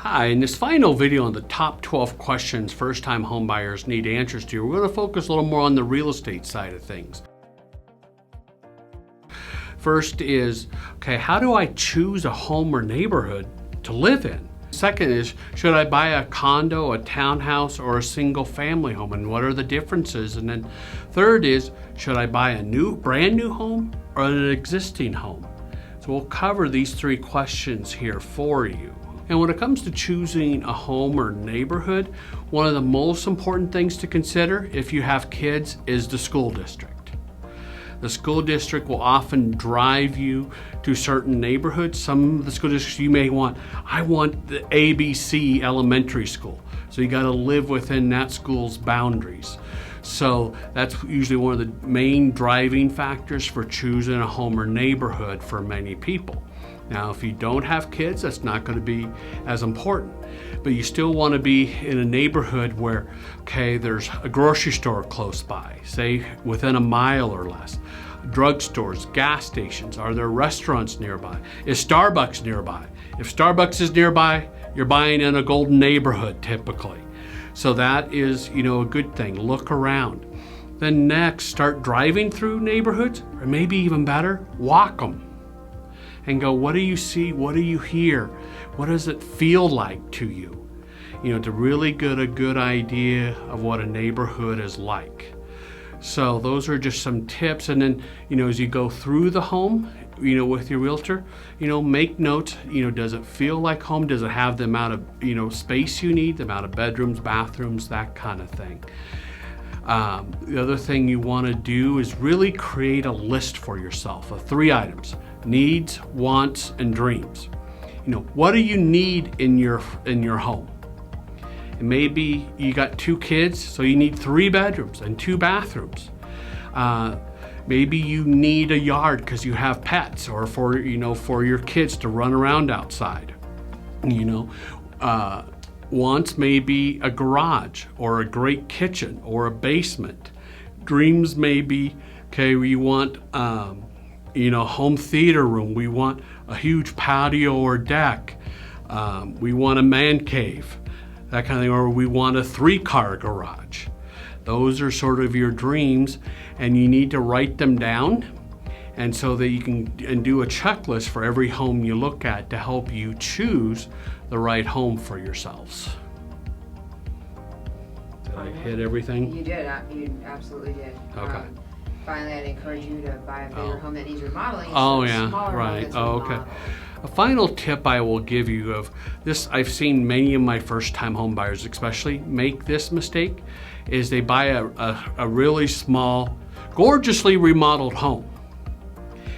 Hi, in this final video on the top 12 questions first-time homebuyers need answers to, we're going to focus a little more on the real estate side of things. First is, okay, how do I choose a home or neighborhood to live in? Second is, should I buy a condo, a townhouse, or a single family home, and what are the differences? And then third is, should I buy a brand new home or an existing home? So we'll cover these three questions here for you. And when it comes to choosing a home or neighborhood, one of the most important things to consider if you have kids is the school district. The school district will often drive you to certain neighborhoods. Some of the school districts you may want, I want the ABC elementary school. So you gotta live within that school's boundaries. So that's usually one of the main driving factors for choosing a home or neighborhood for many people. Now, if you don't have kids, that's not going to be as important, but you still want to be in a neighborhood where, okay, there's a grocery store close by, say within a mile or less, drugstores, gas stations, are there restaurants nearby? Is Starbucks nearby? If Starbucks is nearby, you're buying in a golden neighborhood typically. So that is, a good thing. Look around. Then next, start driving through neighborhoods, or maybe even better, walk them. And go, what do you see? What do you hear? What does it feel like to you? To really get a good idea of what a neighborhood is like. So those are just some tips. And then, as you go through the home, with your realtor, make notes. Does it feel like home? Does it have the amount of, space you need, the amount of bedrooms, bathrooms, that kind of thing. The other thing you want to do is really create a list for yourself of 3 items: needs, wants, and dreams. What do you need in your home? And maybe you got 2 kids, so you need 3 bedrooms and 2 bathrooms. Maybe you need a yard because you have pets, or for your kids to run around outside. Wants may be a garage or a great kitchen or a basement. Dreams may be, okay, we want home theater room. We want a huge patio or deck. We want a man cave, that kind of thing, or we want a 3-car garage. Those are sort of your dreams, and you need to write them down, and so that you can do a checklist for every home you look at to help you choose the right home for yourselves. Did I hit everything? You did. You absolutely did. Okay. Finally, I'd encourage you to buy a bigger home that needs remodeling. Oh yeah, right. Oh, okay. A final tip I will give you of this, I've seen many of my first-time home buyers especially make this mistake, is they buy a really small, gorgeously remodeled home.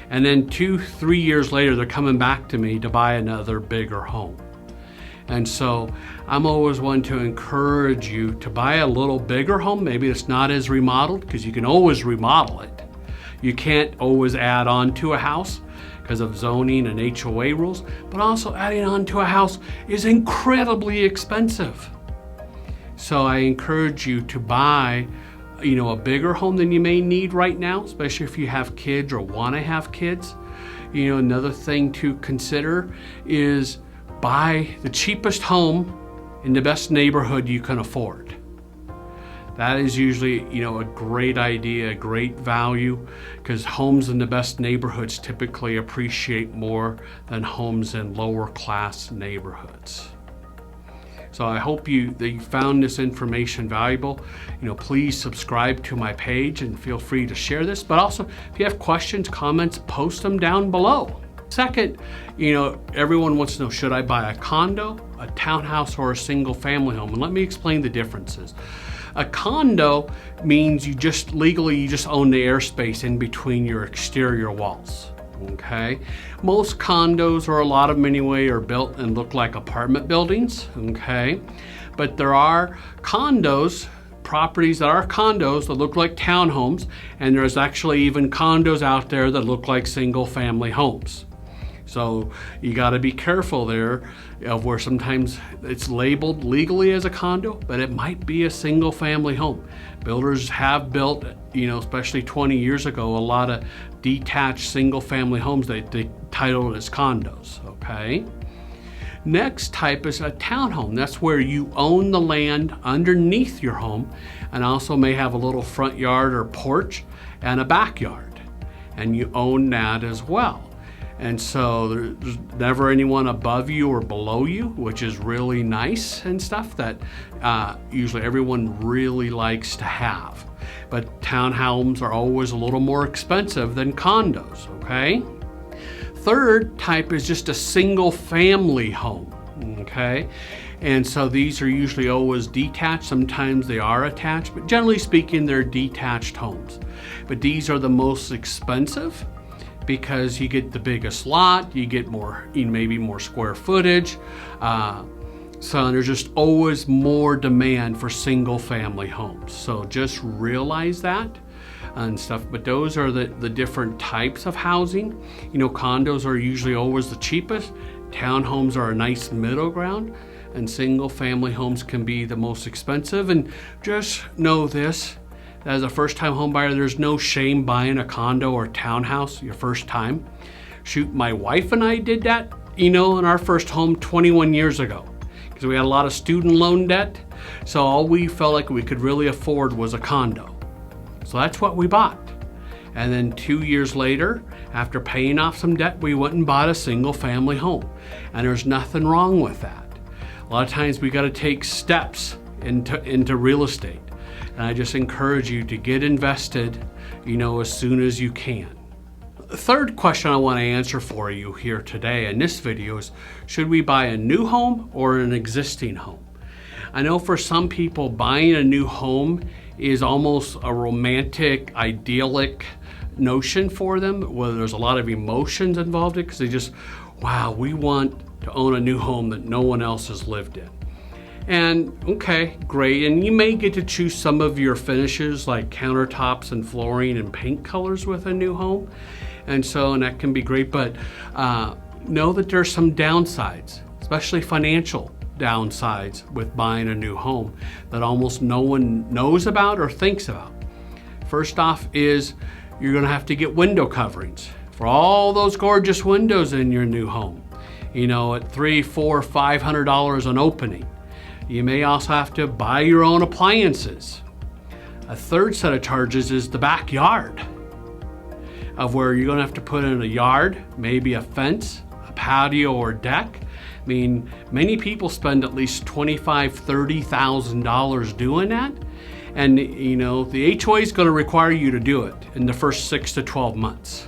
And then 2-3 years later, they're coming back to me to buy another bigger home. And so I'm always one to encourage you to buy a little bigger home. Maybe it's not as remodeled, because you can always remodel it. You can't always add on to a house because of zoning and HOA rules, but also adding on to a house is incredibly expensive. So I encourage you to buy a bigger home than you may need right now, especially if you have kids or want to have kids. Another thing to consider is buy the cheapest home in the best neighborhood you can afford. That is usually, a great idea, a great value, because homes in the best neighborhoods typically appreciate more than homes in lower class neighborhoods. So I hope that you found this information valuable. Please subscribe to my page and feel free to share this. But also, if you have questions, comments, post them down below. Second, everyone wants to know, should I buy a condo, a townhouse, or a single family home? And let me explain the differences. A condo means you just own the airspace in between your exterior walls. Okay, most condos, or a lot of them anyway, are built and look like apartment buildings. Okay, but there are properties that are condos that look like townhomes, and there's actually even condos out there that look like single family homes. So you got to be careful there of where sometimes it's labeled legally as a condo, but it might be a single family home. Builders have built, especially 20 years ago, a lot of detached single family homes they titled as condos, okay? Next type is a townhome. That's where you own the land underneath your home and also may have a little front yard or porch and a backyard. And you own that as well. And so there's never anyone above you or below you, which is really nice and stuff that usually everyone really likes to have. But townhomes are always a little more expensive than condos, okay? Third type is just a single family home, okay? And so these are usually always detached. Sometimes they are attached, but generally speaking, they're detached homes. But these are the most expensive because you get the biggest lot, you get more, maybe more square footage. So there's just always more demand for single family homes. So just realize that and stuff. But those are the different types of housing. Condos are usually always the cheapest. Townhomes are a nice middle ground, and single family homes can be the most expensive. And just know this, as a first-time home buyer, there's no shame buying a condo or townhouse your first time. Shoot, my wife and I did that, in our first home 21 years ago, because we had a lot of student loan debt. So all we felt like we could really afford was a condo. So that's what we bought. And then 2 years later, after paying off some debt, we went and bought a single family home. And there's nothing wrong with that. A lot of times we got to take steps into real estate. And I just encourage you to get invested, as soon as you can. The third question I want to answer for you here today in this video is, should we buy a new home or an existing home? I know for some people, buying a new home is almost a romantic, idyllic notion for them, where there's a lot of emotions involved in it, because they just, wow, we want to own a new home that no one else has lived in. And okay, great. And you may get to choose some of your finishes like countertops and flooring and paint colors with a new home. And that can be great, but know that there's some downsides, especially financial downsides with buying a new home that almost no one knows about or thinks about. First off is you're gonna have to get window coverings for all those gorgeous windows in your new home. At $300, $400, $500 an opening. You may also have to buy your own appliances. A third set of charges is the backyard, of where you're gonna have to put in a yard, maybe a fence, a patio or deck. Many people spend at least $25,000, $30,000 doing that. And the HOA is gonna require you to do it in the first 6 to 12 months.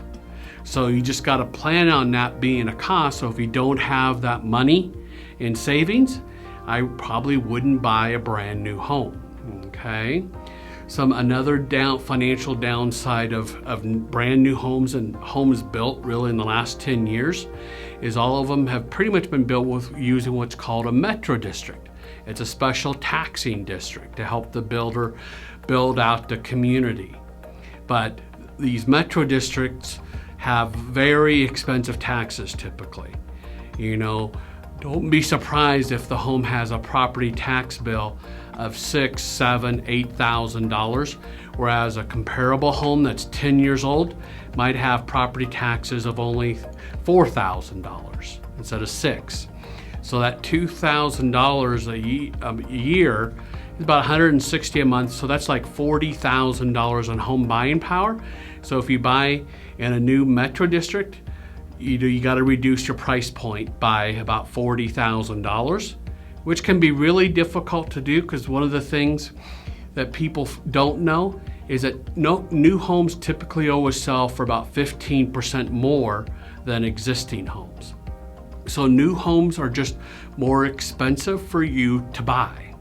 So you just gotta plan on that being a cost. So if you don't have that money in savings, I probably wouldn't buy a brand new home, okay? Another financial downside of brand new homes and homes built really in the last 10 years is all of them have pretty much been built with using what's called a metro district. It's a special taxing district to help the builder build out the community. But these metro districts have very expensive taxes typically. Don't be surprised if the home has a property tax bill of $6,000, $7,000, $8,000, whereas a comparable home that's 10 years old might have property taxes of only $4,000 instead of $6,000. So that $2,000 a year is about $160 a month. So that's like $40,000 on home buying power. So if you buy in a new metro district, you got to reduce your price point by about $40,000, which can be really difficult to do, because one of the things that people don't know is that new homes typically always sell for about 15% more than existing homes. So new homes are just more expensive for you to buy.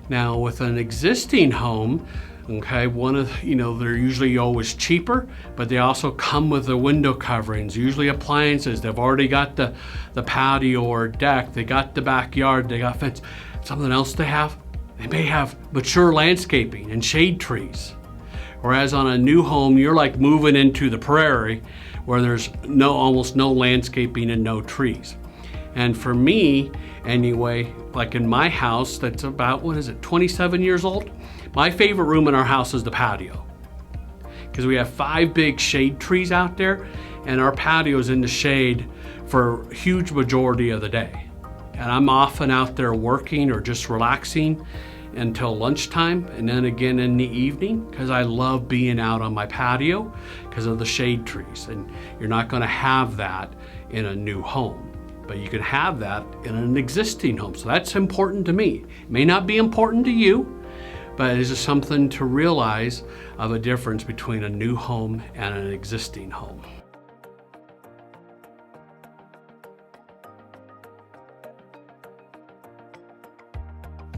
Now with an existing home, okay, they're usually always cheaper, but they also come with the window coverings, usually appliances. They've already got the patio or deck, they got the backyard, they got fence. Something else they may have mature landscaping and shade trees. Whereas on a new home, you're like moving into the prairie where there's almost no landscaping and no trees. And for me, anyway, like in my house that's about, 27 years old? My favorite room in our house is the patio, because we have 5 big shade trees out there, and our patio is in the shade for a huge majority of the day. And I'm often out there working or just relaxing until lunchtime, and then again in the evening, because I love being out on my patio because of the shade trees. And you're not going to have that in a new home, but you can have that in an existing home. So that's important to me. It may not be important to you, but it is just something to realize of a difference between a new home and an existing home.